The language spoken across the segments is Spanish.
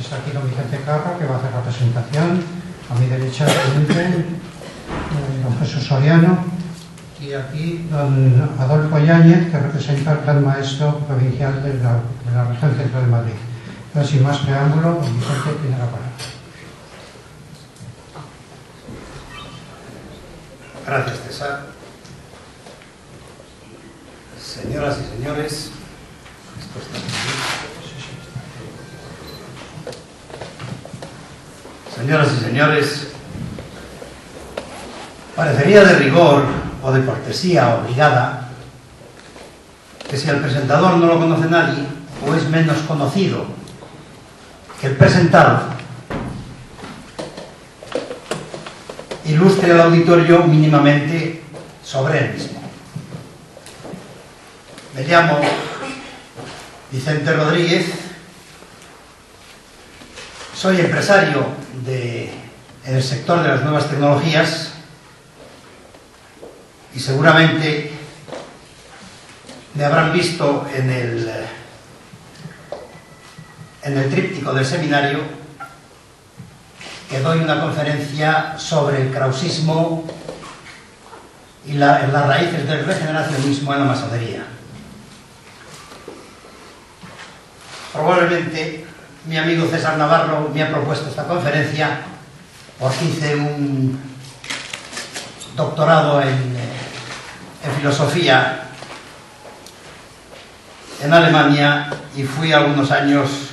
Está aquí don Vicente Carra, que va a hacer la presentación. A mi derecha, don Jesús Soriano. Y aquí don Adolfo Yáñez, que representa al Plan Maestro Provincial de la Región Centro de Madrid. Entonces, sin más preámbulo, don Vicente tiene la palabra. Gracias, César. Señoras y señores, parecería de rigor o de cortesía obligada que si al presentador no lo conoce nadie o es menos conocido que el presentado, ilustre al auditorio mínimamente sobre él mismo. Me llamo Vicente Rodríguez, soy empresario en el sector de las nuevas tecnologías y seguramente me habrán visto en el tríptico del seminario que doy una conferencia sobre el krausismo y las raíces del regeneracionismo en la masonería. Probablemente mi amigo César Navarro me ha propuesto esta conferencia porque hice un doctorado en filosofía en Alemania y fui algunos años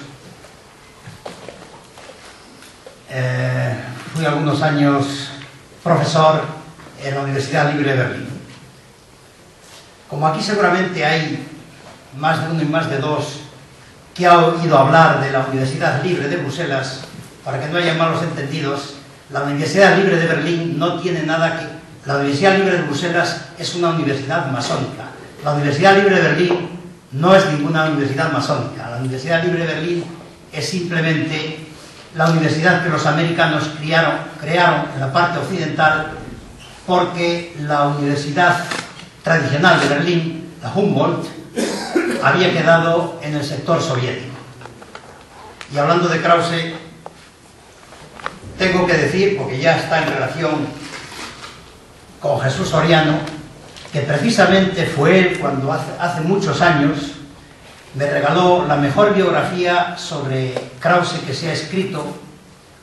profesor en la Universidad Libre de Berlín. Como aquí seguramente hay más de uno y más de dos que ha oído hablar de la Universidad Libre de Bruselas, para que no haya malos entendidos, la Universidad Libre de Berlín no tiene nada que... La Universidad Libre de Bruselas es una universidad masónica. La Universidad Libre de Berlín no es ninguna universidad masónica. La Universidad Libre de Berlín es simplemente la universidad que los americanos crearon en la parte occidental porque la universidad tradicional de Berlín, la Humboldt, había quedado en el sector soviético. Y hablando de Krause, tengo que decir, porque ya está en relación con Jesús Soriano, que precisamente fue él cuando hace muchos años me regaló la mejor biografía sobre Krause que se ha escrito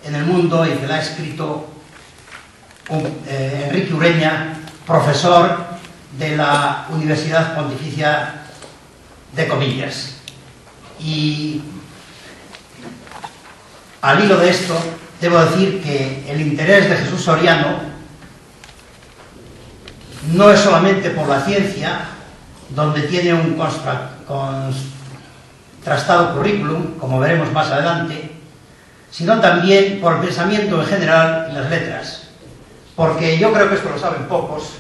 en el mundo y que la ha escrito Enrique Ureña, profesor de la Universidad Pontificia de Comillas. Y al hilo de esto, debo decir que el interés de Jesús Soriano no es solamente por la ciencia, donde tiene un contrastado currículum, como veremos más adelante, sino también por el pensamiento en general y las letras. Porque yo creo que esto lo saben pocos.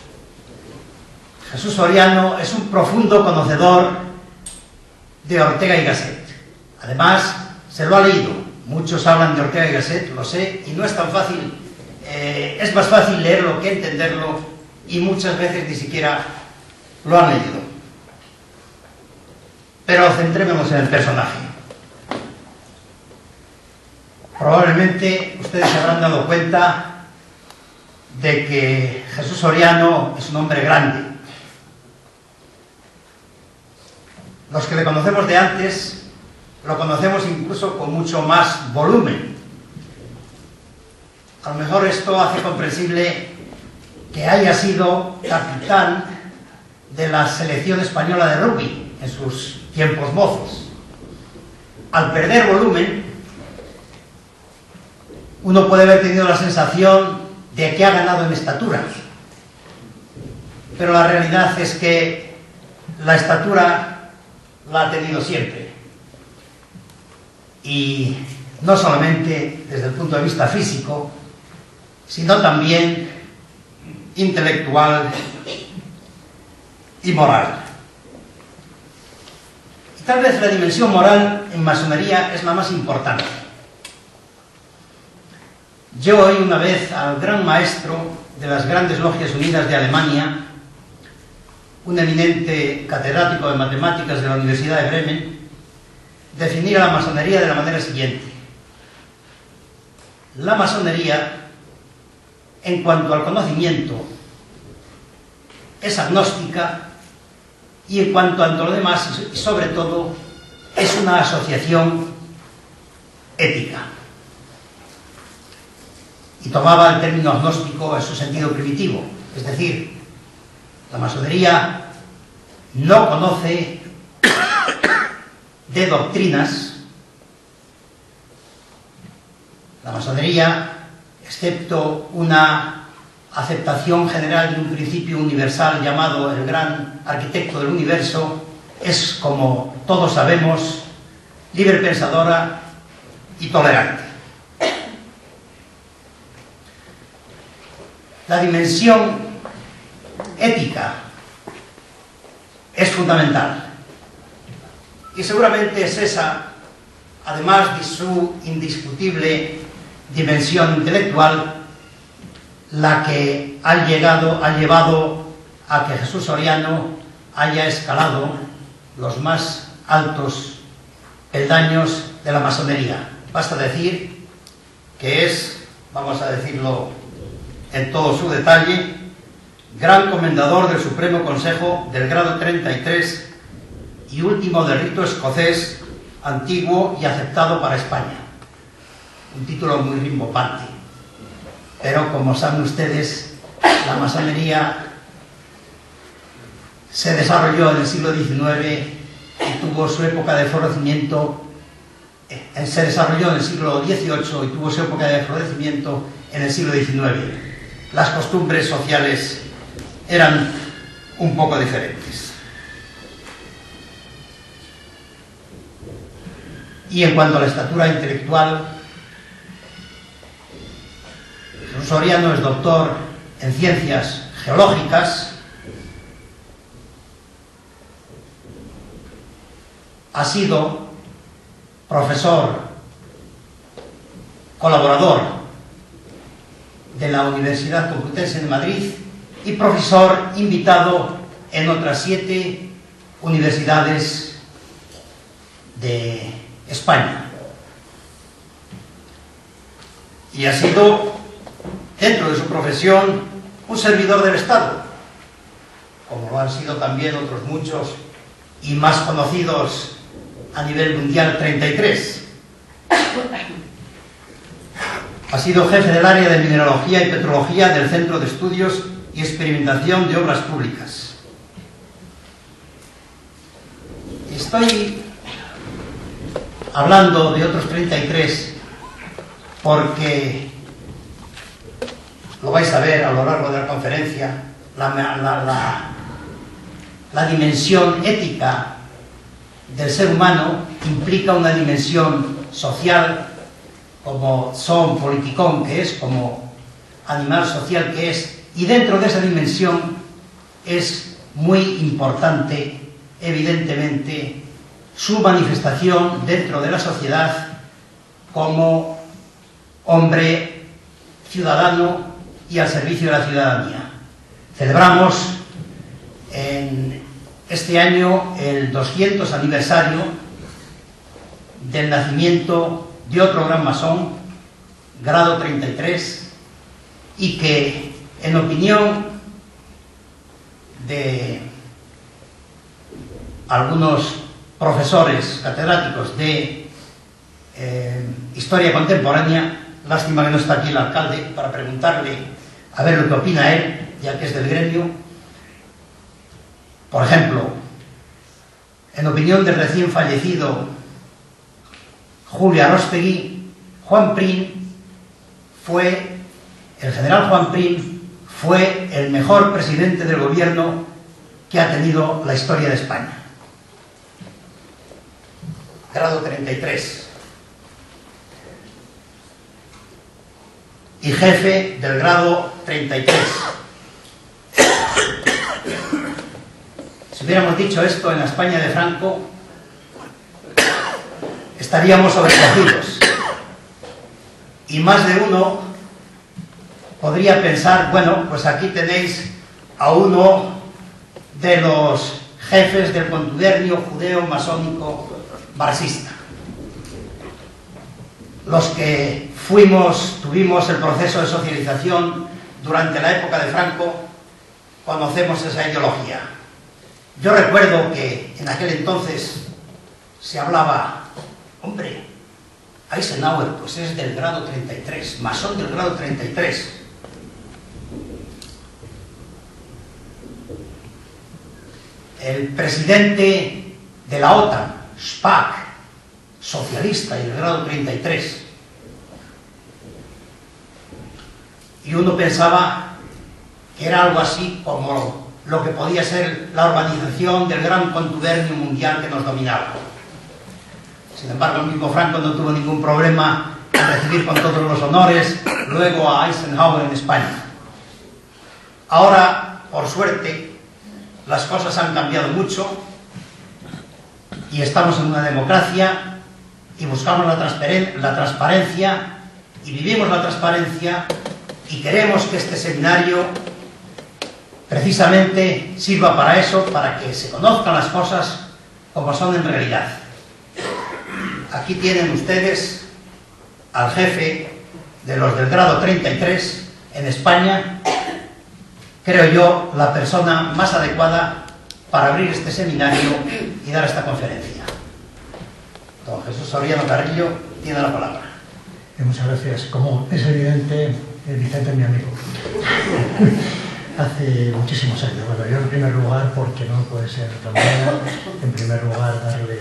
Jesús Soriano es un profundo conocedor de Ortega y Gasset. Además, se lo ha leído. Muchos hablan de Ortega y Gasset, lo sé, y no es tan fácil. Es más fácil leerlo que entenderlo, y muchas veces ni siquiera lo han leído. Pero centrémonos en el personaje. Probablemente ustedes se habrán dado cuenta de que Jesús Soriano es un hombre grande. Los que le conocemos de antes, lo conocemos incluso con mucho más volumen. A lo mejor esto hace comprensible que haya sido capitán de la selección española de rugby en sus tiempos mozos. Al perder volumen, uno puede haber tenido la sensación de que ha ganado en estatura, pero la realidad es que la estatura la ha tenido siempre, y no solamente desde el punto de vista físico, sino también intelectual y moral. Y tal vez la dimensión moral en masonería es la más importante. Yo oí una vez al gran maestro de las Grandes Logias Unidas de Alemania, un eminente catedrático de matemáticas de la Universidad de Bremen, definir a la masonería de la manera siguiente: la masonería, en cuanto al conocimiento, es agnóstica, y en cuanto a lo demás, y sobre todo, es una asociación ética. Y tomaba el término agnóstico en su sentido primitivo, es decir, la masonería no conoce de doctrinas. La masonería, excepto una aceptación general de un principio universal llamado el gran arquitecto del universo, es, como todos sabemos, libre pensadora y tolerante. La dimensión ética es fundamental, y seguramente es esa, además de su indiscutible dimensión intelectual, la que ha llevado a que Jesús Soriano haya escalado los más altos peldaños de la masonería. Basta decir que es, vamos a decirlo en todo su detalle, gran comendador del Supremo Consejo del grado 33 y último del rito escocés, antiguo y aceptado para España. Un título muy rimbombante, pero como saben ustedes, la masonería se desarrolló en el siglo XIX y tuvo su época de florecimiento, se desarrolló en el siglo XVIII y tuvo su época de florecimiento en el siglo XIX. Las costumbres sociales eran un poco diferentes. Y en cuanto a la estatura intelectual, Jesús Soriano es doctor en ciencias geológicas, ha sido profesor colaborador de la Universidad Complutense de Madrid y profesor invitado en otras 7 universidades de España. Y ha sido, dentro de su profesión, un servidor del Estado, como lo han sido también otros muchos y más conocidos a nivel mundial, 33. Ha sido jefe del área de mineralogía y petrología del Centro de Estudios y Experimentación de Obras Públicas. Estoy hablando de otros 33 porque lo vais a ver a lo largo de la conferencia, la dimensión ética del ser humano implica una dimensión social, como son politicón que es, como animal social que es, y dentro de esa dimensión es muy importante, evidentemente, su manifestación dentro de la sociedad como hombre ciudadano y al servicio de la ciudadanía. Celebramos en este año el 200 aniversario del nacimiento de otro gran masón, grado 33, y que, en opinión de algunos profesores catedráticos de historia contemporánea, lástima que no está aquí el alcalde para preguntarle a ver lo que opina él, ya que es del gremio. Por ejemplo, en opinión del recién fallecido Julio Arostegui, el general Juan Prim fue el mejor presidente del gobierno que ha tenido la historia de España. Grado 33. Y jefe del grado 33. Si hubiéramos dicho esto en la España de Franco, estaríamos sobrecogidos. Y más de uno podría pensar, bueno, pues aquí tenéis a uno de los jefes del contubernio judeo masónico marxista. los que tuvimos el proceso de socialización durante la época de Franco, conocemos esa ideología. Yo recuerdo que en aquel entonces se hablaba, hombre, Eisenhower pues es del grado 33, masón del grado 33. El presidente de la OTAN, Spaak, socialista y del grado 33. Y uno pensaba que era algo así como lo que podía ser la organización del gran contubernio mundial que nos dominaba. Sin embargo, el mismo Franco no tuvo ningún problema en recibir con todos los honores luego a Eisenhower en España. Ahora, por suerte, las cosas han cambiado mucho y estamos en una democracia y buscamos la transparencia y vivimos la transparencia y queremos que este seminario precisamente sirva para eso, para que se conozcan las cosas como son en realidad. Aquí tienen ustedes al jefe de los del grado 33 en España, creo yo, la persona más adecuada para abrir este seminario y dar esta conferencia. Don Jesús Soriano Carrillo tiene la palabra. Muchas gracias. Como es evidente, Vicente es mi amigo. Hace muchísimos años. Bueno, yo en primer lugar, porque no puede ser de otra manera, en primer lugar darle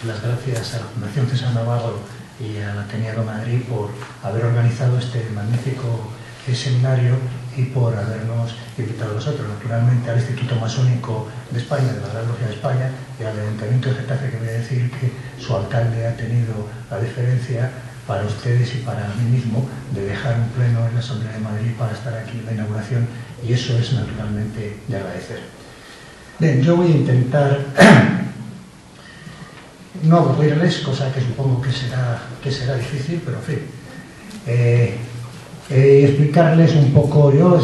las gracias a la Fundación César Navarro y al Ateneo de Madrid por haber organizado este magnífico seminario y por habernos invitado a nosotros, naturalmente al Instituto Masónico de España, de la Gran Logia de España, y al Ayuntamiento de Getafe, que voy a decir que su alcalde ha tenido la deferencia para ustedes y para mí mismo de dejar un pleno en la Asamblea de Madrid para estar aquí en la inauguración, y eso es naturalmente de agradecer. Bien, yo voy a intentar no aburrirles, cosa que supongo que será difícil, pero en fin. Explicarles un poco, yo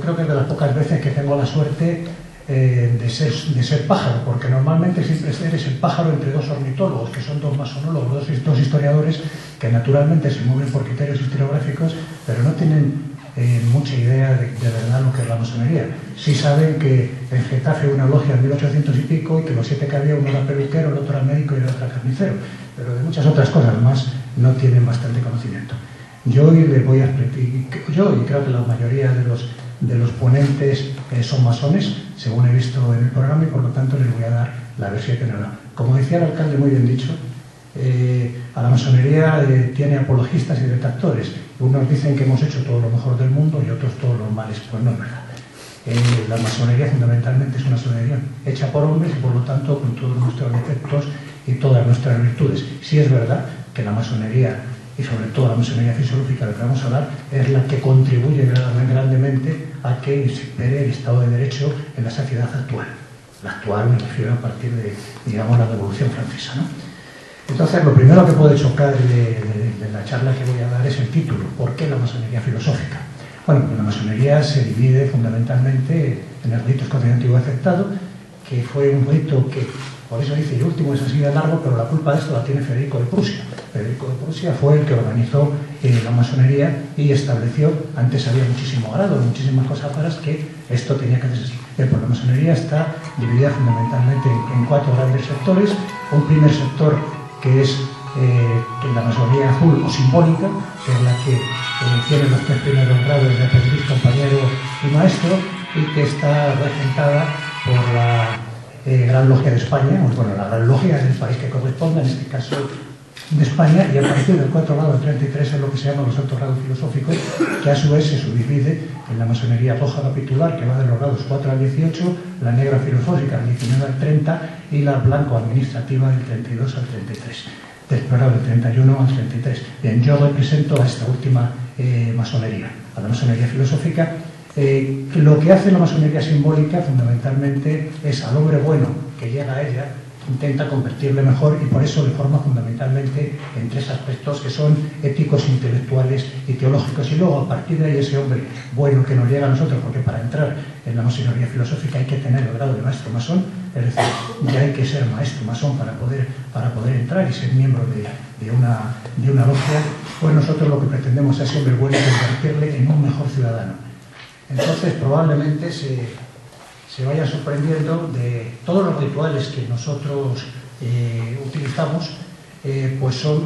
creo que es de las pocas veces que tengo la suerte de ser pájaro, porque normalmente siempre eres el pájaro entre dos ornitólogos, que son dos masonólogos, dos historiadores, que naturalmente se mueven por criterios historiográficos, pero no tienen mucha idea de verdad lo que es la masonería. Sí saben que en Getafe una logia en 1800 y pico, y que los 7 que había, uno era peluquero, el otro era médico y el otro era carnicero, pero de muchas otras cosas más no tienen bastante conocimiento. Yo hoy les voy a explicar, y creo que la mayoría de los ponentes son masones, según he visto en el programa, y por lo tanto les voy a dar la versión general. Como decía el alcalde muy bien dicho, a la masonería tiene apologistas y detractores. Unos dicen que hemos hecho todo lo mejor del mundo y otros todos los males. Pues no es verdad. La masonería fundamentalmente es una masonería hecha por hombres y por lo tanto con todos nuestros defectos y todas nuestras virtudes. Sí es verdad que la masonería, y sobre todo la masonería fisiológica de la que vamos a hablar, es la que contribuye grandemente a que impere el Estado de Derecho en la sociedad actual. La actual me refiero a partir de, digamos, la Revolución Francesa, ¿no? Entonces, lo primero que puede chocar de la charla que voy a dar es el título. ¿Por qué la masonería filosófica? Bueno, pues la masonería se divide fundamentalmente en el rito escocés antiguo aceptado, que fue un rito que, por eso dice, el último es así de largo, pero la culpa de esto la tiene Federico de Prusia. Federico de Prusia fue el que organizó la masonería y estableció, antes había muchísimo grado, muchísimas cosas raras, que esto tenía que hacerse así. Pues la masonería está dividida fundamentalmente en 4 grandes sectores. Un primer sector que es la masonería azul o simbólica, que es la que tiene los 3 primeros grados de aprendiz, compañero y maestro, y que está regentada por la Gran Logia de España, bueno, la Gran Logia del país que corresponda, en este caso de España, y a partir del 4 grado al 33 es lo que se llama los altos grados filosóficos, que a su vez se subdivide en la masonería roja capitular, que va de los grados 4 al 18, la negra filosófica del 19 al 30 y la blanco administrativa del 32 al 33, del 31 al 33. Bien, yo represento a esta última masonería, a la masonería filosófica. Lo que hace la masonería simbólica fundamentalmente es al hombre bueno que llega a ella, intenta convertirle mejor, y por eso le forma fundamentalmente en tres aspectos que son éticos, intelectuales y teológicos. Y luego, a partir de ahí, ese hombre bueno que nos llega a nosotros, porque para entrar en la masonería filosófica hay que tener el grado de maestro masón, es decir, ya hay que ser maestro masón para poder entrar y ser miembro de una logia, pues nosotros lo que pretendemos a ese hombre bueno es convertirle en un mejor ciudadano. Entonces, probablemente se vaya sorprendiendo de todos los rituales que nosotros utilizamos, pues son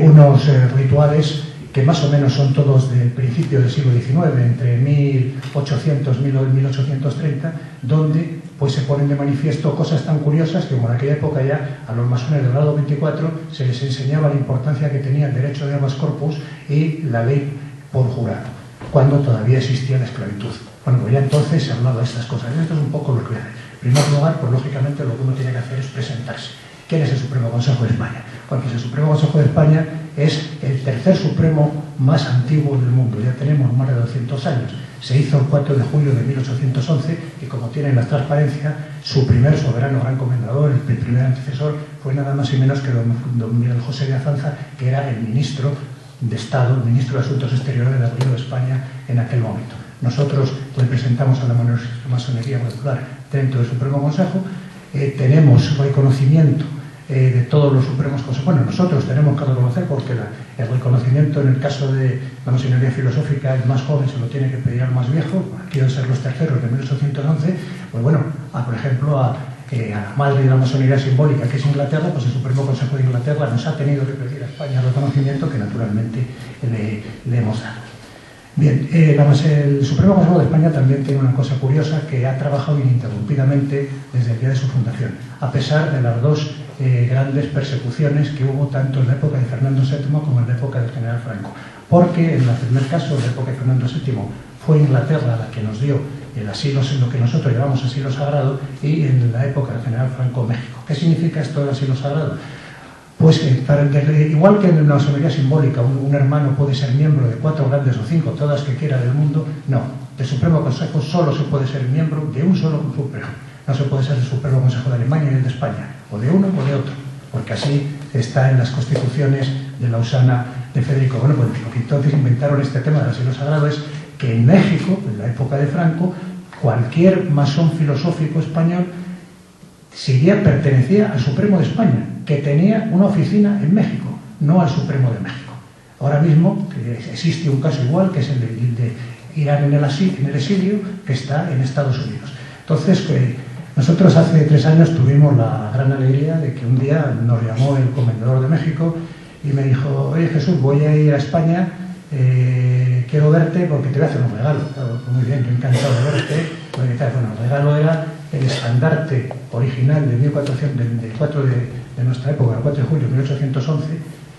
unos rituales que más o menos son todos del principio del siglo XIX, entre 1800 y 1830, donde pues se ponen de manifiesto cosas tan curiosas que como en aquella época ya a los masones del grado 24 se les enseñaba la importancia que tenía el derecho de habeas corpus y la ley por jurado, cuando todavía existía la esclavitud. Bueno, pues ya entonces se hablaba de estas cosas. Y esto es un poco lo que voy a hacer. En primer lugar, pues lógicamente lo que uno tiene que hacer es presentarse. ¿Quién es el Supremo Consejo de España? Bueno, pues el Supremo Consejo de España es el tercer supremo más antiguo del mundo. Ya tenemos más de 200 años. Se hizo el 4 de julio de 1811 y como tienen la transparencia, su primer soberano gran comendador, el primer antecesor, fue nada más y menos que don Miguel José de Azanza, que era el ministro de Estado, el ministro de Asuntos Exteriores del Gobierno de España en aquel momento. Nosotros representamos a la masonería molecular dentro del Supremo Consejo, tenemos reconocimiento de todos los supremos consejos. Bueno, nosotros tenemos que reconocer porque el reconocimiento en el caso de la masonería filosófica, el más joven se lo tiene que pedir al más viejo, aquí deben ser los terceros de 1811, pues bueno, por ejemplo, a la madre de la masonería simbólica, que es Inglaterra, pues el Supremo Consejo de Inglaterra nos ha tenido que pedir a España el reconocimiento que naturalmente le hemos dado. Bien, el Supremo Consejo de España también tiene una cosa curiosa, que ha trabajado ininterrumpidamente desde el día de su fundación, a pesar de las dos grandes persecuciones que hubo tanto en la época de Fernando VII como en la época del general Franco. Porque en el primer caso, en la época de Fernando VII, fue Inglaterra la que nos dio el asilo, lo que nosotros llamamos asilo sagrado, y en la época del general Franco, México. ¿Qué significa esto del asilo sagrado? Pues que igual que en una masonería simbólica un hermano puede ser miembro de 4 grandes o 5, todas que quiera del mundo, no. Del Supremo Consejo solo se puede ser miembro de un solo supremo. No se puede ser del Supremo Consejo de Alemania ni el de España, o de uno o de otro, porque así está en las constituciones de Lausana de Federico. Bueno, pues lo que entonces inventaron este tema del asilo sagrado es que en México, en la época de Franco, cualquier masón filosófico español pertenecía al Supremo de España, que tenía una oficina en México, no al Supremo de México. Ahora mismo existe un caso igual, que es el de Irán en el exilio, que está en Estados Unidos. Entonces, nosotros hace 3 años tuvimos la gran alegría de que un día nos llamó el comendador de México y me dijo: oye Jesús, voy a ir a España, quiero verte porque te voy a hacer un regalo. Claro, muy bien, yo encantado de verte. Bueno, el regalo era el estandarte original del 4 de nuestra época, el 4 de julio de 1811,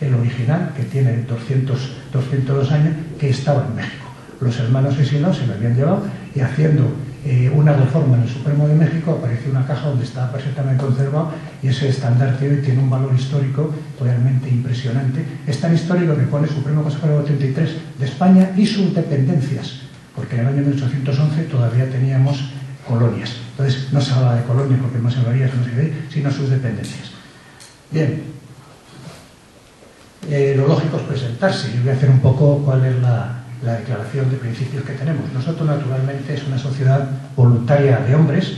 el original, que tiene 202 años, que estaba en México. Los hermanos exiliados se lo habían llevado y haciendo una reforma en el Supremo de México apareció una caja donde estaba perfectamente conservado, y ese estandarte hoy tiene un valor histórico realmente impresionante. Es tan histórico que pone Supremo Consejo del 83 de España y sus dependencias, porque en el año 1811 todavía teníamos colonias. Entonces no se habla de colonias porque en masonería no se ve, sino sus dependencias. Bien, lo lógico es presentarse. Yo voy a hacer un poco cuál es la declaración de principios que tenemos. Nosotros, naturalmente, es una sociedad voluntaria de hombres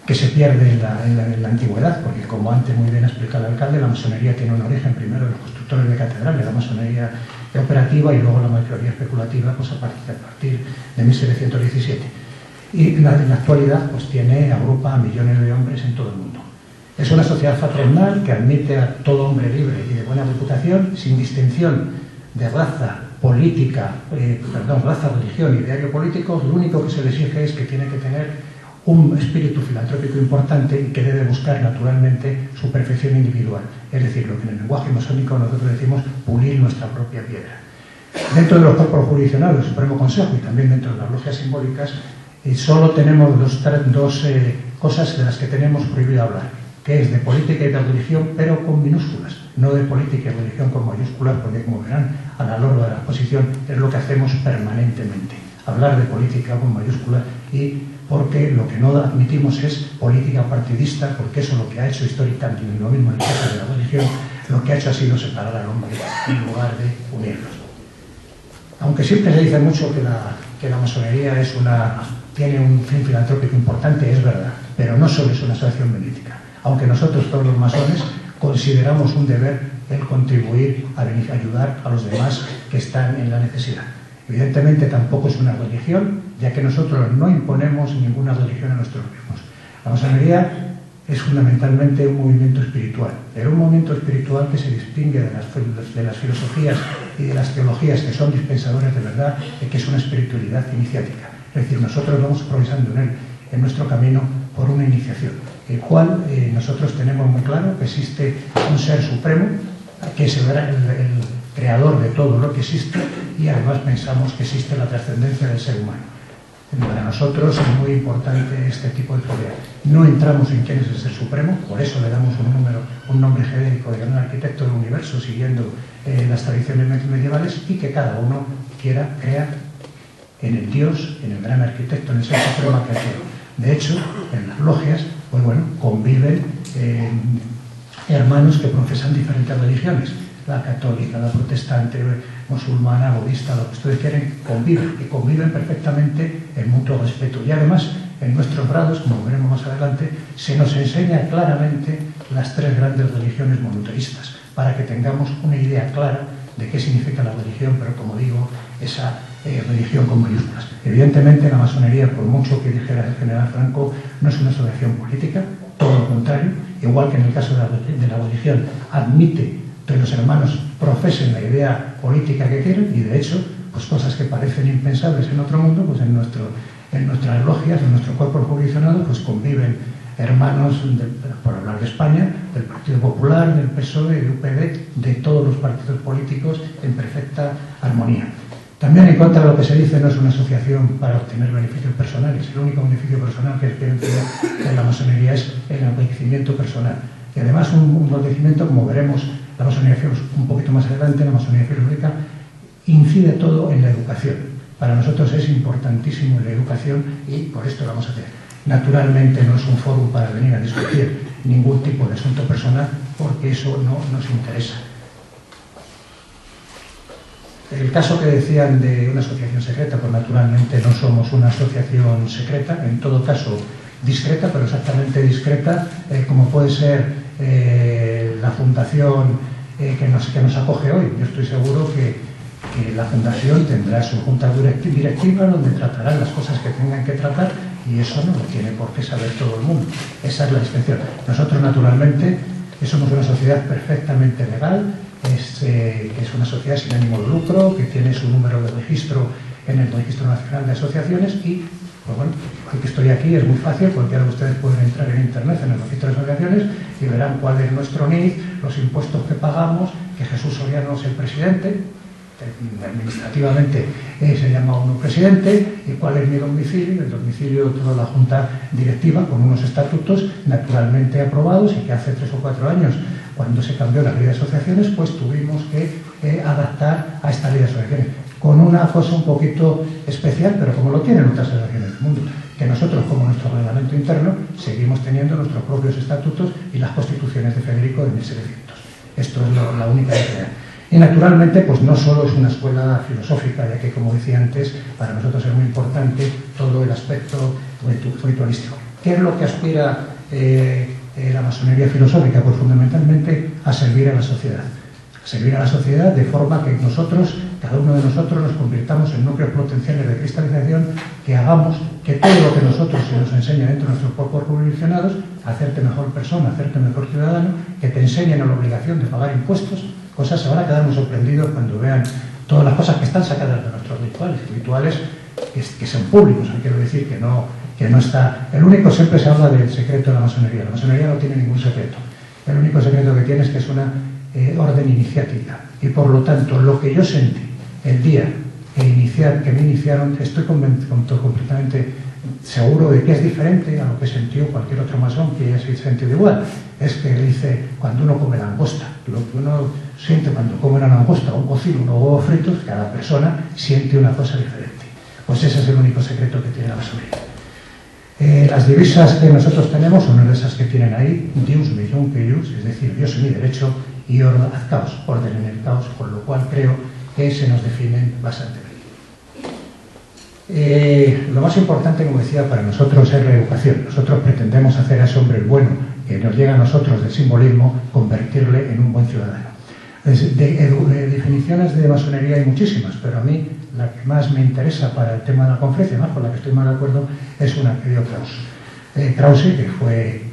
que se pierde en la antigüedad, porque, como antes muy bien ha explicado el alcalde, la masonería tiene un origen primero de los constructores de catedrales, la masonería operativa, y luego la masonería especulativa, pues a partir de 1717. Y en la actualidad pues agrupa a millones de hombres en todo el mundo. Es una sociedad fraternal que admite a todo hombre libre y de buena reputación, sin distinción de raza, raza, religión y ideario político. Lo único que se le exige es que tiene que tener un espíritu filantrópico importante y que debe buscar naturalmente su perfección individual. Es decir, lo que en el lenguaje masónico nosotros decimos pulir nuestra propia piedra. Dentro de los cuerpos jurisdiccionales del Supremo Consejo y también dentro de las logias simbólicas, solo tenemos dos cosas de las que tenemos prohibido hablar, que es de política y de religión, pero con minúsculas, no de política y religión con mayúsculas, porque, como verán a lo largo de la exposición, es lo que hacemos permanentemente, hablar de política con mayúsculas, y porque lo que no admitimos es política partidista, porque eso es lo que ha hecho históricamente, y lo mismo en el caso de la religión, lo que ha hecho ha sido separar al hombre en lugar de unirlos. Aunque siempre se dice mucho que la masonería tiene un fin filantrópico importante, es verdad, pero no solo es una asociación benéfica. Aunque nosotros, todos los masones, consideramos un deber el contribuir a ayudar a los demás que están en la necesidad. Evidentemente tampoco es una religión, ya que nosotros no imponemos ninguna religión a nuestros mismos. La masonería es fundamentalmente un movimiento espiritual, pero un movimiento espiritual que se distingue de las filosofías y de las teologías que son dispensadores de verdad, y que es una espiritualidad iniciática. Es decir, nosotros vamos progresando en nuestro camino por una iniciación, el cual nosotros tenemos muy claro que existe un ser supremo, que es el creador de todo lo que existe, y además pensamos que existe la trascendencia del ser humano. Para nosotros es muy importante este tipo de poder. No entramos en quién es el ser supremo, por eso le damos un nombre genérico de gran arquitecto del universo, siguiendo las tradiciones medievales, y que cada uno crea en el Dios, en el gran arquitecto, en el ser supremo que creó. De hecho, en las logias, pues bueno, conviven hermanos que profesan diferentes religiones. La católica, la protestante, musulmana, budista, lo que ustedes quieren, conviven perfectamente en mutuo respeto. Y además, en nuestros grados, como veremos más adelante, se nos enseña claramente las tres grandes religiones monoteístas, para que tengamos una idea clara de qué significa la religión, pero como digo, esa religión con mayúsculas. Evidentemente, la masonería, por mucho que dijera el general Franco, no es una asociación política, todo lo contrario, igual que en el caso de la religión, admite que los hermanos profesen la idea política que quieren, y de hecho, pues cosas que parecen impensables en otro mundo, pues en nuestras logias, en nuestro cuerpo jurisdiccionado, pues conviven hermanos, por hablar de España, del Partido Popular, del PSOE, de UPD, de todos los partidos políticos en perfecta armonía. También, en contra de lo que se dice, no es una asociación para obtener beneficios personales. El único beneficio personal que experiencia en la masonería es el enriquecimiento personal. Y además un enriquecimiento, como veremos, la masonería un poquito más adelante, la masonería filosófica incide todo en la educación. Para nosotros es importantísimo la educación, y por esto lo vamos a hacer. Naturalmente no es un foro para venir a discutir ningún tipo de asunto personal, porque eso no nos interesa. El caso que decían de una asociación secreta, pues naturalmente no somos una asociación secreta, en todo caso discreta, pero exactamente discreta, como puede ser la fundación que nos acoge hoy. Yo estoy seguro que la fundación tendrá su junta directiva donde tratarán las cosas que tengan que tratar, y eso no lo tiene por qué saber todo el mundo. Esa es la discreción. Nosotros, naturalmente, somos una sociedad perfectamente legal, es una sociedad sin ánimo de lucro, que tiene su número de registro en el Registro Nacional de Asociaciones, y pues bueno, hoy que estoy aquí es muy fácil, porque ahora ustedes pueden entrar en internet, en el registro de asociaciones, y verán cuál es nuestro NIF, los impuestos que pagamos, que Jesús Soriano es el presidente, administrativamente se llama uno presidente, y cuál es mi domicilio. El domicilio de toda la junta directiva, con unos estatutos naturalmente aprobados, y que hace 3 o 4 años, cuando se cambió la ley de asociaciones, pues tuvimos que adaptar a esta ley de asociaciones, con una cosa un poquito especial, pero como lo tienen otras asociaciones del mundo, que nosotros, como nuestro reglamento interno, seguimos teniendo nuestros propios estatutos y las constituciones de Federico de 1700. Esto es la única diferencia. Y naturalmente, pues no solo es una escuela filosófica, ya que, como decía antes, para nosotros es muy importante todo el aspecto ritualístico. ¿Qué es lo que aspira la masonería filosófica? Pues fundamentalmente a servir a la sociedad. A servir a la sociedad de forma que nosotros, cada uno de nosotros, nos convirtamos en núcleos potenciales de cristalización, que hagamos que todo lo que nosotros se nos enseña dentro de nuestros cuerpos jurisdiccionados, hacerte mejor persona, hacerte mejor ciudadano, que te enseñen a la obligación de pagar impuestos. Cosas, se van a quedar muy sorprendidos cuando vean todas las cosas que están sacadas de nuestros rituales que son públicos. Quiero decir que no está. El único, siempre se habla del secreto de la masonería. La masonería no tiene ningún secreto. El único secreto que tiene es que es una orden iniciática, y por lo tanto lo que yo sentí el día que me iniciaron, estoy completamente seguro de que es diferente a lo que sintió cualquier otro masón que haya sentido igual. Es que dice, cuando uno come langosta, lo que uno siente cuando come una langosta, un cocido, unos huevos fritos, cada persona siente una cosa diferente. Pues ese es el único secreto que tiene la masonería. Las divisas que nosotros tenemos son esas que tienen ahí: Deus me junc eius, es decir, Dios es mi derecho y haz caos, orden en el caos, con lo cual creo que se nos definen bastante bien. Lo más importante, como decía, para nosotros es la educación. Nosotros pretendemos hacer a ese hombre bueno que nos llega a nosotros del simbolismo, convertirle en un buen ciudadano. De definiciones de masonería hay muchísimas, pero a mí la que más me interesa para el tema de la conferencia, más con la que estoy más de acuerdo, es una que dio Krause. Krause, que fue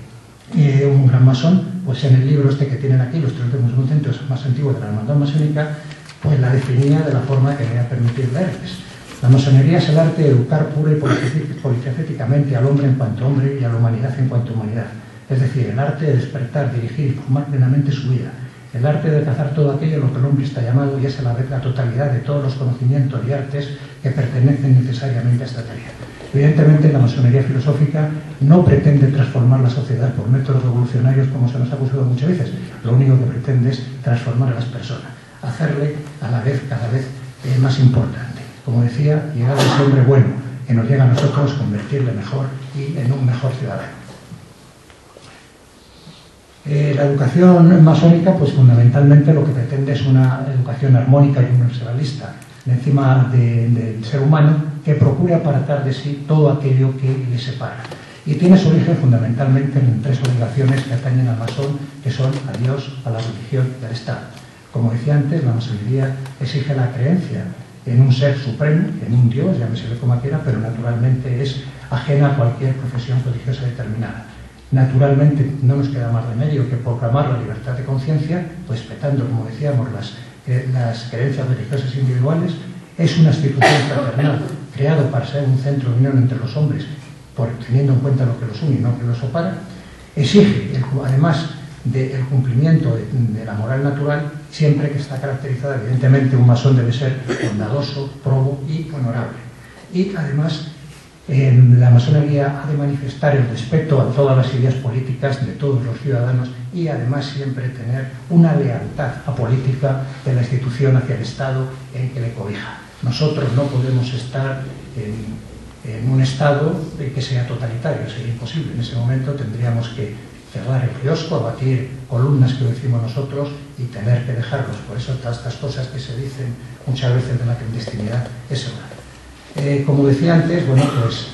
un gran masón, pues en el libro este que tienen aquí, Los 30 Monumentos más antiguos de la hermandad masónica, pues la definía de la forma que me va a permitir leerles. La masonería es el arte de educar pura y polifacéticamente al hombre en cuanto hombre y a la humanidad en cuanto humanidad. Es decir, el arte de despertar, dirigir y formar plenamente su vida. El arte de alcanzar todo aquello a lo que el hombre está llamado y es a la vez la totalidad de todos los conocimientos y artes que pertenecen necesariamente a esta tarea. Evidentemente, la masonería filosófica no pretende transformar la sociedad por métodos revolucionarios como se nos ha acusado muchas veces. Lo único que pretende es transformar a las personas, hacerle a la vez cada vez más importante. Como decía, llegar a ese hombre bueno que nos llega a nosotros, convertirle mejor y en un mejor ciudadano. La educación masónica, pues fundamentalmente lo que pretende es una educación armónica y universalista encima del ser humano que procure apartar de sí todo aquello que le separa. Y tiene su origen fundamentalmente en tres obligaciones que atañen al masón, que son a Dios, a la religión y al Estado. Como decía antes, la masonería exige la creencia en un ser supremo, en un Dios, llámesele como quiera, pero naturalmente es ajena a cualquier profesión religiosa determinada. Naturalmente no nos queda más remedio que proclamar la libertad de conciencia, pues respetando, como decíamos, las creencias religiosas individuales. Es una institución fraternal, creado para ser un centro de unión entre los hombres, teniendo en cuenta lo que los une y no lo que los separa. Exige, además del cumplimiento de la moral natural, siempre que está caracterizada, evidentemente, un masón debe ser bondadoso, probo y honorable. Y además, la masonería ha de manifestar el respeto a todas las ideas políticas de todos los ciudadanos y además siempre tener una lealtad apolítica de la institución hacia el Estado en que le cobija. Nosotros no podemos estar en un Estado que sea totalitario, sería imposible. En ese momento tendríamos que cerrar el kiosco, abatir columnas que decimos nosotros y tener que dejarlos. Por eso todas estas cosas que se dicen muchas veces de la clandestinidad es segura. Como decía antes, bueno, pues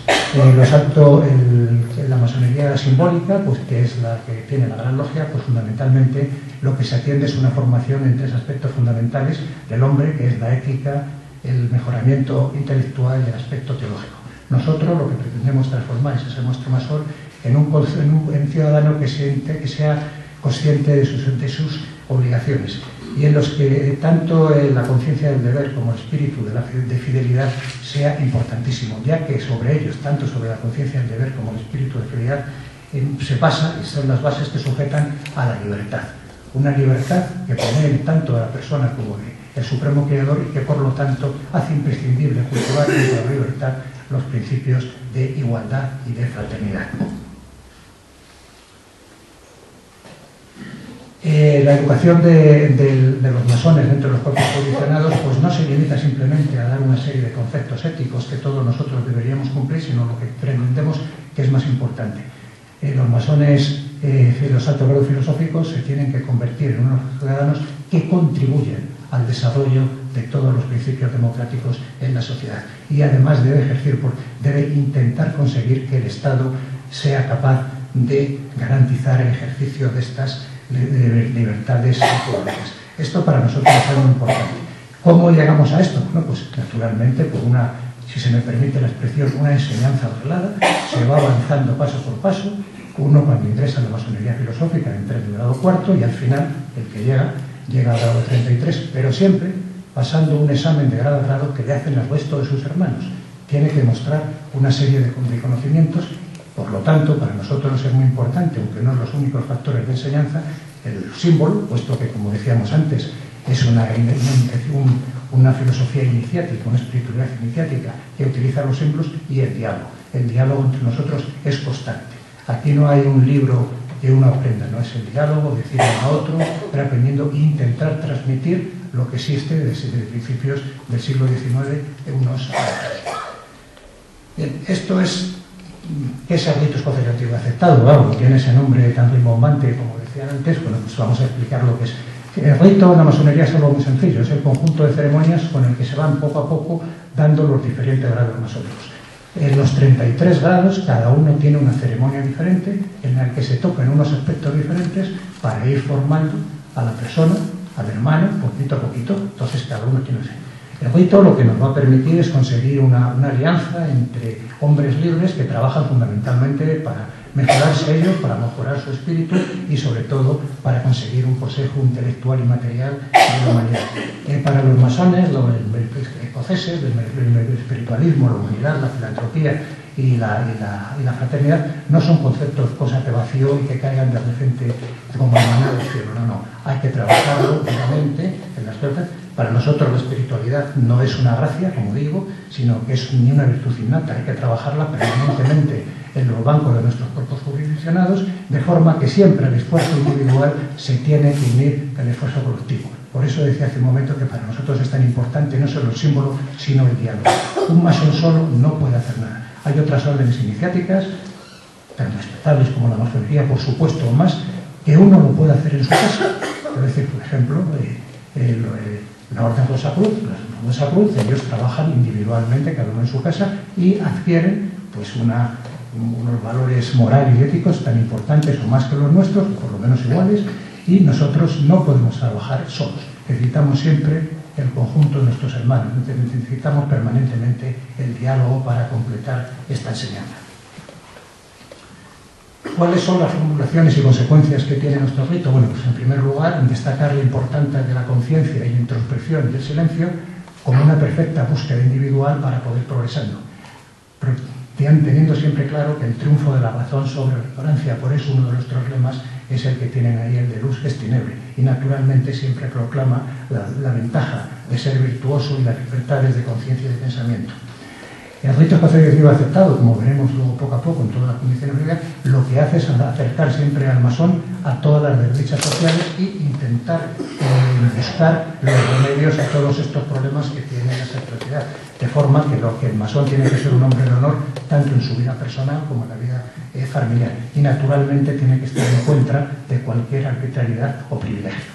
la masonería simbólica, pues que es la que tiene la Gran Logia, pues fundamentalmente lo que se atiende es una formación en tres aspectos fundamentales del hombre, que es la ética, el mejoramiento intelectual y el aspecto teológico. Nosotros lo que pretendemos transformar es ese nuestro masón en un ciudadano que sea consciente de sus obligaciones y en los que tanto la conciencia del deber como el espíritu de fidelidad sea importantísimo, ya que sobre ellos, tanto sobre la conciencia del deber como el espíritu de fidelidad, se basa y son las bases que sujetan a la libertad. Una libertad que pone tanto a la persona como el supremo creador y que por lo tanto hace imprescindible cultivar dentro de la libertad los principios de igualdad y de fraternidad. La educación de los masones dentro de los cuerpos posicionados pues no se limita simplemente a dar una serie de conceptos éticos que todos nosotros deberíamos cumplir, sino lo que pretendemos que es más importante. Los masones de los altos grados filosóficos se tienen que convertir en unos ciudadanos que contribuyen al desarrollo de todos los principios democráticos en la sociedad y además debe intentar conseguir que el Estado sea capaz de garantizar el ejercicio de estas libertades públicas. Esto para nosotros es algo importante. ¿Cómo llegamos a esto? Bueno, pues naturalmente por si se me permite la expresión, una enseñanza ordenada. Se va avanzando paso por paso. Uno cuando ingresa en la masonería filosófica entra en el grado cuarto y al final el que llega al grado 33, pero siempre pasando un examen de grado a grado que le hacen al resto de sus hermanos. Tiene que mostrar una serie de conocimientos. Por lo tanto, para nosotros es muy importante, aunque no los únicos factores de enseñanza, el símbolo, puesto que, como decíamos antes, es una filosofía iniciática, una espiritualidad iniciática que utiliza los símbolos, y el diálogo. El diálogo entre nosotros es constante. Aquí no hay un libro que uno aprenda, no es el diálogo, decir a otro, pero aprendiendo e intentar transmitir lo que existe desde principios del siglo XIX de unos a otros. Bien, esto es ¿qué es el rito escocés aceptado? Claro, tiene ese nombre tan rimbombante como decían antes. Bueno, pues vamos a explicar lo que es. El rito de la masonería es algo muy sencillo, es el conjunto de ceremonias con el que se van poco a poco dando los diferentes grados masónicos. En los 33 grados, cada uno tiene una ceremonia diferente en la que se tocan unos aspectos diferentes para ir formando a la persona, al hermano, poquito a poquito. Entonces cada uno tiene... El rito lo que nos va a permitir es conseguir una alianza entre hombres libres que trabajan fundamentalmente para mejorarse ellos, para mejorar su espíritu y sobre todo para conseguir un consejo intelectual y material de la humanidad. Para los masones, los escoceses, el espiritualismo, la humanidad, la filantropía y la fraternidad no son conceptos, cosas de vacío y que caigan de repente como maná del cielo. No, hay que trabajarlo duramente en las cosas. Para nosotros la espiritualidad no es una gracia, como digo, sino que es ni una virtud innata. Hay que trabajarla permanentemente en los bancos de nuestros cuerpos jurisdiccionados, de forma que siempre el esfuerzo individual se tiene que unir al esfuerzo colectivo. Por eso decía hace un momento que para nosotros es tan importante no solo el símbolo, sino el diálogo. Un masón solo no puede hacer nada. Hay otras órdenes iniciáticas, tan respetables como la masonería, por supuesto, o más, que uno lo puede hacer en su casa. Es decir, por ejemplo, la Orden Rosa Cruz, ellos trabajan individualmente, cada uno en su casa, y adquieren pues unos valores morales y éticos tan importantes o más que los nuestros, por lo menos iguales, y nosotros no podemos trabajar solos. Necesitamos siempre el conjunto de nuestros hermanos, necesitamos permanentemente el diálogo para completar esta enseñanza. ¿Cuáles son las formulaciones y consecuencias que tiene nuestro rito? Bueno, pues en primer lugar, destacar la importancia de la conciencia y la introspección y el silencio como una perfecta búsqueda individual para poder progresando, teniendo siempre claro que el triunfo de la razón sobre la ignorancia. Por eso uno de nuestros lemas es el que tienen ahí, el de luz es tinebre, y naturalmente siempre proclama la ventaja de ser virtuoso y las libertades de conciencia y de pensamiento. El rito escocés vivo aceptado, como veremos luego poco a poco en todas las condiciones de vida, lo que hace es acercar siempre al masón a todas las desdichas sociales e intentar buscar los remedios a todos estos problemas que tiene la sociedad. De forma que el masón tiene que ser un hombre de honor tanto en su vida personal como en la vida familiar. Y naturalmente tiene que estar en contra de cualquier arbitrariedad o privilegio.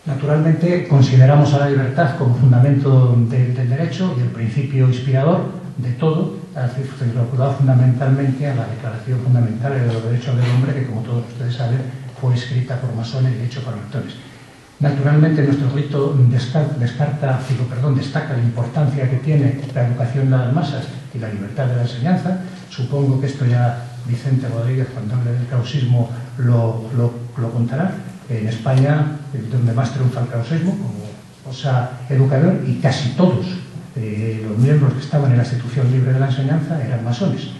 Naturalmente consideramos a la libertad como fundamento del derecho y el principio inspirador de todo, vinculado fundamentalmente a la Declaración Fundamental de los Derechos del Hombre, que como todos ustedes saben fue escrita por masones y hecho por lectores. Naturalmente nuestro rito destaca la importancia que tiene la educación de las masas y la libertad de la enseñanza. Supongo que esto ya Vicente Rodríguez, cuando hable del krausismo, lo contará. En España, donde más triunfa el krausismo como cosa educador, y casi todos los miembros que estaban en la institución libre de la enseñanza eran masones.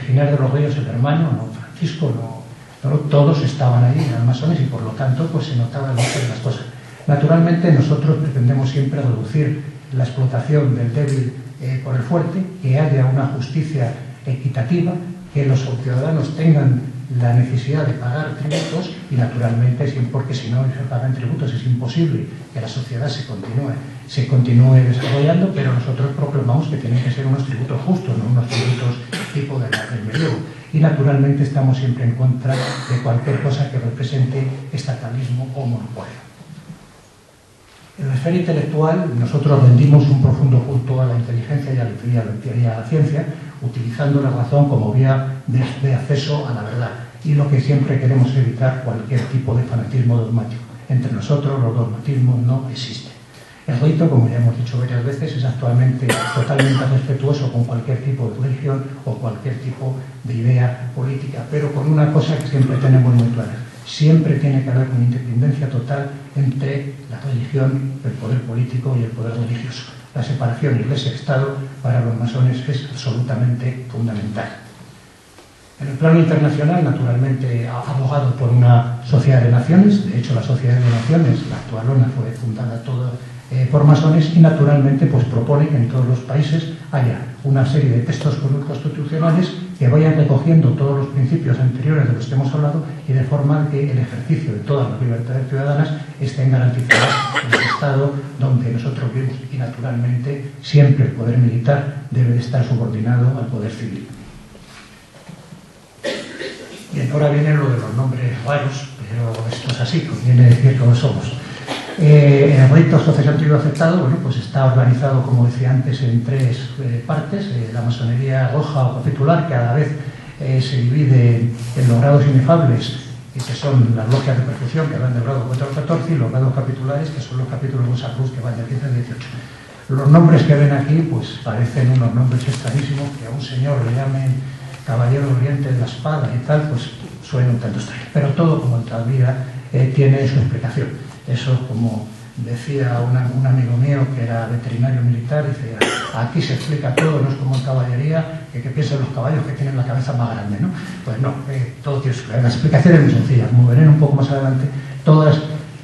Ginés de los Ríos, el hermano, Francisco, todos estaban ahí, eran masones, y por lo tanto pues se notaban muchas de las cosas. Naturalmente nosotros pretendemos siempre reducir la explotación del débil por el fuerte, que haya una justicia equitativa, que los ciudadanos tengan la necesidad de pagar tributos, y naturalmente, porque si no se pagan tributos es imposible que la sociedad se continúe desarrollando, pero nosotros proclamamos que tienen que ser unos tributos justos, no unos tributos tipo del medievo. Y naturalmente estamos siempre en contra de cualquier cosa que represente estatalismo o monopolio. En la esfera intelectual nosotros rendimos un profundo culto a la inteligencia y a la ciencia, utilizando la razón como vía de acceso a la verdad, y lo que siempre queremos es evitar cualquier tipo de fanatismo dogmático. Entre nosotros los dogmatismos no existen. El rito, como ya hemos dicho varias veces, es actualmente totalmente respetuoso con cualquier tipo de religión o cualquier tipo de idea política, pero con una cosa que siempre tenemos muy clara: siempre tiene que haber una independencia total entre la religión, el poder político y el poder religioso. La separación Iglesia-Estado para los masones es absolutamente fundamental. En el plano internacional, naturalmente, ha abogado por una sociedad de naciones. De hecho, la Sociedad de Naciones, la actual ONU, fue fundada toda por masones, y naturalmente pues propone que en todos los países haya una serie de textos constitucionales que vayan recogiendo todos los principios anteriores de los que hemos hablado, y de forma que el ejercicio de todas las libertades ciudadanas estén garantizadas en el Estado donde nosotros vivimos. Y naturalmente siempre el poder militar debe de estar subordinado al poder civil. Bien, ahora viene lo de los nombres raros, pero esto es así, conviene decir cómo somos. El rito sociosantivo aceptado, bueno, pues está organizado, como decía antes, en tres partes. La masonería roja o capitular, que a la vez se divide en los grados inefables, que son las logias de perfección, que van del grado 4 al 14, y los grados capitulares, que son los capítulos de San Cruz, que van del 15 al 18. Los nombres que ven aquí, pues parecen unos nombres extrañísimos, que a un señor le llamen Caballero de Oriente de la Espada y tal, pues suena un tanto extraño. Pero todo, como en tal vida, tiene su explicación. Eso, como decía un amigo mío que era veterinario militar, dice, aquí se explica todo, no es como en caballería, que piensan los caballos que tienen la cabeza más grande, ¿no? Pues no, todo tiene su explicación. La explicación es muy sencilla. Como verán un poco más adelante, todas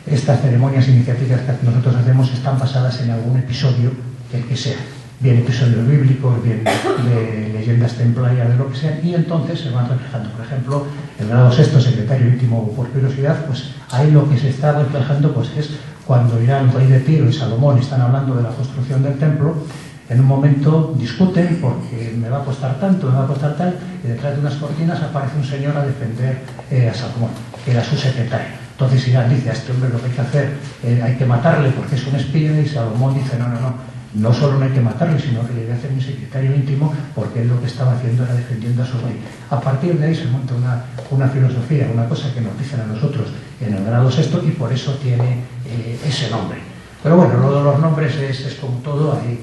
estas ceremonias iniciáticas que nosotros hacemos están basadas en algún episodio, el que sea. Bien episodios bíblicos, bien de leyendas templarias, de lo que sea, y entonces se van reflejando. Por ejemplo, el grado sexto, secretario íntimo por curiosidad, pues ahí lo que se está reflejando pues es cuando Irán, rey de Tiro, y Salomón están hablando de la construcción del templo. En un momento discuten porque me va a costar tanto, me va a costar tal, y detrás de unas cortinas aparece un señor a defender a Salomón, que era su secretario. Entonces Irán dice, a este hombre lo que hay que hacer, hay que matarle porque es un espía, y Salomón dice, no solo no hay que matarle, sino que le voy a hacer mi secretario íntimo, porque él lo que estaba haciendo era defendiendo a su rey. A partir de ahí se monta una filosofía, una cosa que nos dicen a nosotros en el grado sexto, y por eso tiene ese nombre. Pero bueno, lo de los nombres es como todo, hay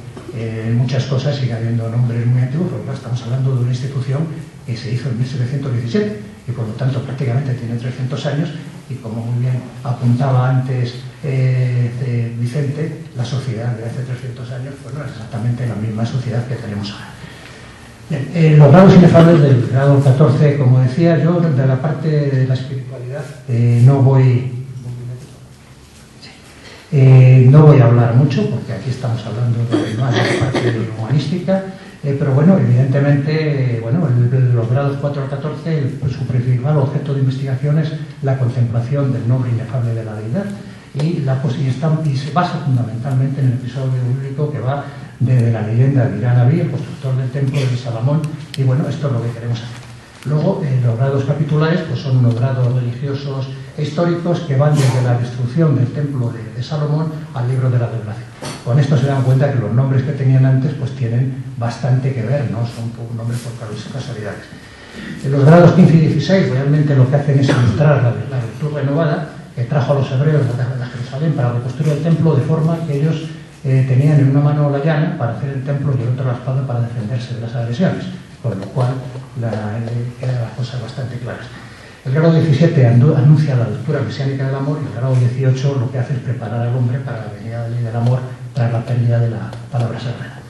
muchas cosas, sigue habiendo nombres muy antiguos, porque estamos hablando de una institución que se hizo en 1717, y por lo tanto prácticamente tiene 300 años, y como muy bien apuntaba antes Vicente, la sociedad de hace 300 años pues no es exactamente la misma sociedad que tenemos ahora. Bien, los grados inefables del grado 14, como decía yo, de la parte de la espiritualidad no voy a hablar mucho, porque aquí estamos hablando de más de la parte humanística, pero bueno, evidentemente, los grados 4 al 14, su principal objeto de investigación es la contemplación del nombre inefable de la deidad, y se basa fundamentalmente en el episodio bíblico que va desde la leyenda de Irán Abí, el constructor del templo de Salomón, y bueno, esto es lo que queremos hacer. Luego, los grados capitulares pues son unos grados religiosos e históricos que van desde la destrucción del templo de Salomón al libro de la Revelación. Con esto se dan cuenta que los nombres que tenían antes pues tienen bastante que ver, no son nombres por casualidades. En los grados 15 y 16 realmente lo que hacen es ilustrar la virtud renovada que trajo a los hebreos de Jerusalén para reconstruir el templo, de forma que ellos tenían en una mano la llana para hacer el templo y en otra la espada para defenderse de las agresiones, con lo cual quedan las cosas bastante claras. El grado 17 anuncia la lectura mesiánica del amor, y el grado 18 lo que hace es preparar al hombre para la venida de la ley del amor tras la pérdida de la palabra sagrada.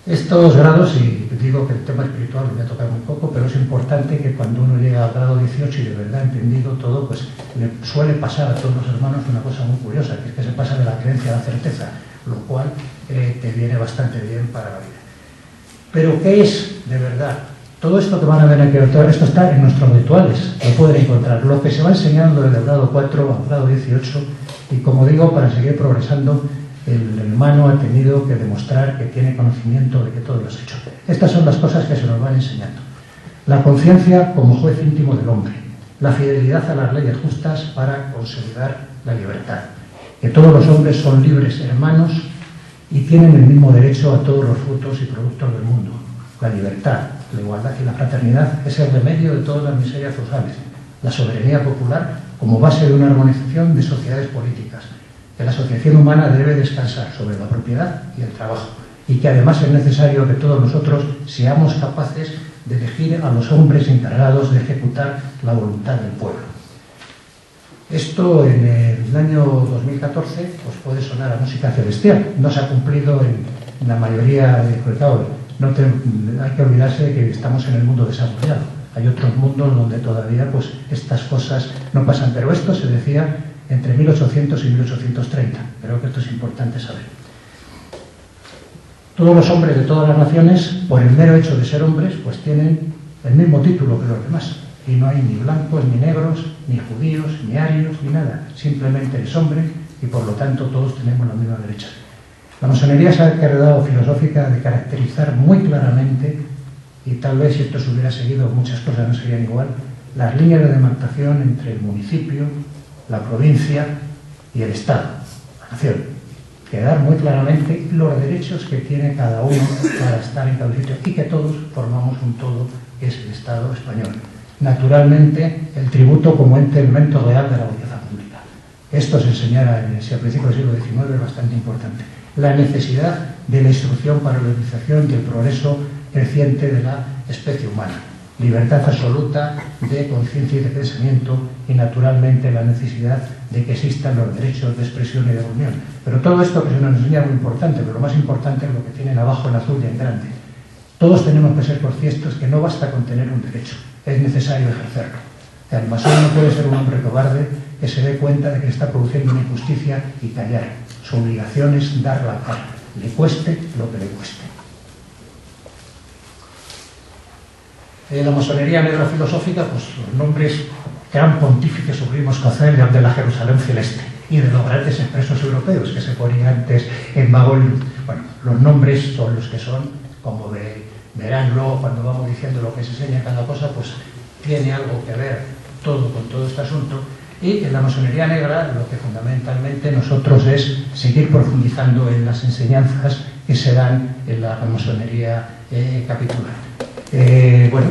Estos grados, y digo que el tema espiritual lo voy a tocar muy poco, pero es importante que cuando uno llega al grado 18 y de verdad ha entendido todo, pues le suele pasar a todos los hermanos una cosa muy curiosa, que es que se pasa de la creencia a la certeza, lo cual te viene bastante bien para la vida. Pero ¿qué es de verdad? Todo esto que van a ver aquí, todo esto está en nuestros rituales, lo pueden encontrar. Lo que se va enseñando desde el grado 4 al grado 18, y como digo, para seguir progresando, el hermano ha tenido que demostrar que tiene conocimiento de que todo lo has hecho. Estas son las cosas que se nos van enseñando. La conciencia como juez íntimo del hombre, la fidelidad a las leyes justas para consolidar la libertad, que todos los hombres son libres hermanos y tienen el mismo derecho a todos los frutos y productos del mundo. La libertad, la igualdad y la fraternidad es el remedio de todas las miserias sociales. La soberanía popular como base de una armonización de sociedades políticas. Que la asociación humana debe descansar sobre la propiedad y el trabajo, y que además es necesario que todos nosotros seamos capaces de elegir a los hombres encargados de ejecutar la voluntad del pueblo. Esto en el año 2014 pues puede sonar a música celestial, no se ha cumplido en la mayoría de mercados. Hay que olvidarse de que estamos en el mundo desarrollado. Hay otros mundos donde todavía pues estas cosas no pasan, pero esto se decía entre 1800 y 1830. Creo que esto es importante saber. Todos los hombres de todas las naciones, por el mero hecho de ser hombres, pues tienen el mismo título que los demás. Y no hay ni blancos, ni negros, ni judíos, ni arios, ni nada. Simplemente eres hombre y por lo tanto todos tenemos la misma derecha. La masonería se ha encargado filosófica de caracterizar muy claramente, y tal vez si esto se hubiera seguido muchas cosas no serían igual, las líneas de demarcación entre el municipio, la provincia y el Estado, la nación. Quedar muy claramente los derechos que tiene cada uno para estar en cada sitio y que todos formamos un todo, que es el Estado español. Naturalmente, el tributo como ente elemento real de la utilidad pública. Esto se enseñara a principios del siglo XIX, es bastante importante. La necesidad de la instrucción para la utilización y el progreso creciente de la especie humana. Libertad absoluta de conciencia y de pensamiento y, naturalmente, la necesidad de que existan los derechos de expresión y de reunión. Pero todo esto que se nos enseña es muy importante, pero lo más importante es lo que tienen abajo en azul y en grande. Todos tenemos que ser conscientes que no basta con tener un derecho, es necesario ejercerlo. El masón no puede ser un hombre cobarde que se dé cuenta de que está produciendo una injusticia y callar. Su obligación es dar la cara, le cueste lo que le cueste. La masonería negra filosófica, pues los nombres gran pontífice supremo escocés de la Jerusalén celeste y de los grandes expresos europeos que se ponían antes en vagón. Bueno, los nombres son los que son, como verán luego cuando vamos diciendo lo que se enseña en cada cosa, pues tiene algo que ver todo con todo este asunto. Y en la masonería negra lo que fundamentalmente nosotros es seguir profundizando en las enseñanzas que se dan en la masonería capitular. Bueno,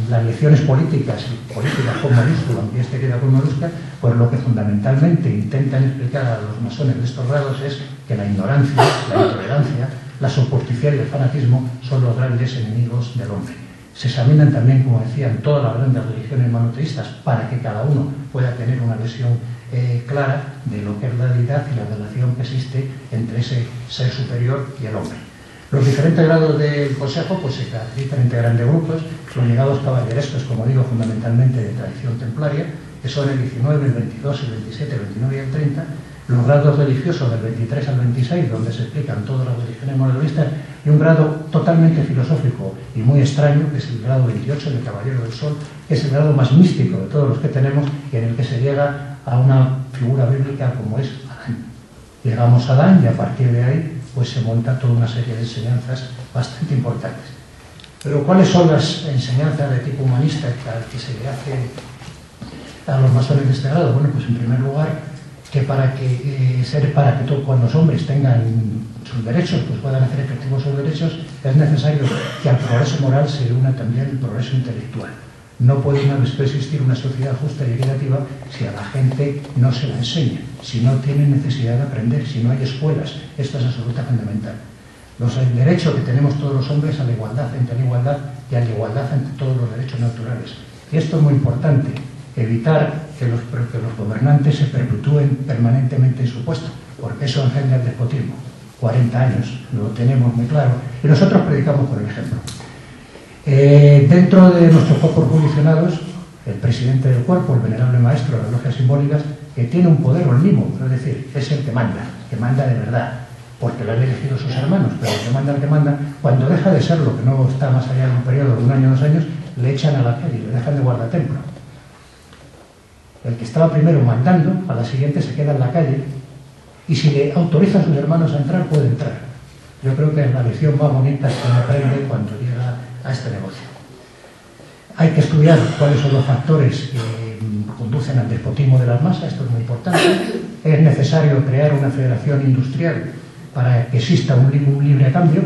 las lecciones políticas y políticas con mayúscula, aunque este queda con mayúscula, pues lo que fundamentalmente intentan explicar a los masones de estos grados es que la ignorancia, la intolerancia, la superstición y el fanatismo son los grandes enemigos del hombre. Se examinan también, como decían, todas las grandes religiones monoteístas para que cada uno pueda tener una visión clara de lo que es la deidad y la relación que existe entre ese ser superior y el hombre. Los diferentes grados del Consejo pues, se caracterizan entre grandes grupos, los legados caballerescos, como digo, fundamentalmente de tradición templaria, que son el 19, el 22, el 27, el 29 y el 30, los grados religiosos del 23 al 26, donde se explican todas las religiones monoteístas, y un grado totalmente filosófico y muy extraño, que es el grado 28 del Caballero del Sol, que es el grado más místico de todos los que tenemos y en el que se llega a una figura bíblica como es Adán. Llegamos a Adán y a partir de ahí pues se monta toda una serie de enseñanzas bastante importantes. Pero ¿cuáles son las enseñanzas de tipo humanista que se le hace a los masones de este grado? Bueno, pues en primer lugar, que para que cuando los hombres tengan sus derechos, pues puedan hacer efectivos sus derechos, es necesario que al progreso moral se una también el progreso intelectual. No puede una vez existir una sociedad justa y equitativa si a la gente no se la enseña, si no tiene necesidad de aprender, si no hay escuelas. Esto es absolutamente fundamental. El derecho que tenemos todos los hombres a la igualdad ante la igualdad y a la igualdad ante todos los derechos naturales. Y esto es muy importante, evitar que los gobernantes se perpetúen permanentemente en su puesto, porque eso engendra el despotismo. 40 años, lo tenemos muy claro, y nosotros predicamos por el ejemplo. Dentro de nuestros cuerpos jurisdiccionados, el presidente del cuerpo, el venerable maestro de las logias simbólicas, que tiene un poder omnimo, es decir, es el que manda de verdad, porque lo han elegido sus hermanos, pero el que manda, cuando deja de ser lo que no está más allá de un periodo de 1 año o 2 años, le echan a la calle, le dejan de guardatemplo. El que estaba primero mandando, a la siguiente se queda en la calle, y si le autorizan a sus hermanos a entrar, puede entrar. Yo creo que es la lección más bonita que uno aprende cuando llega a este negocio. Hay que estudiar cuáles son los factores que conducen al despotismo de las masas, esto es muy importante. Es necesario crear una federación industrial para que exista un libre cambio.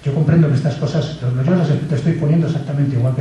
Yo comprendo que estas cosas, yo las estoy poniendo exactamente igual que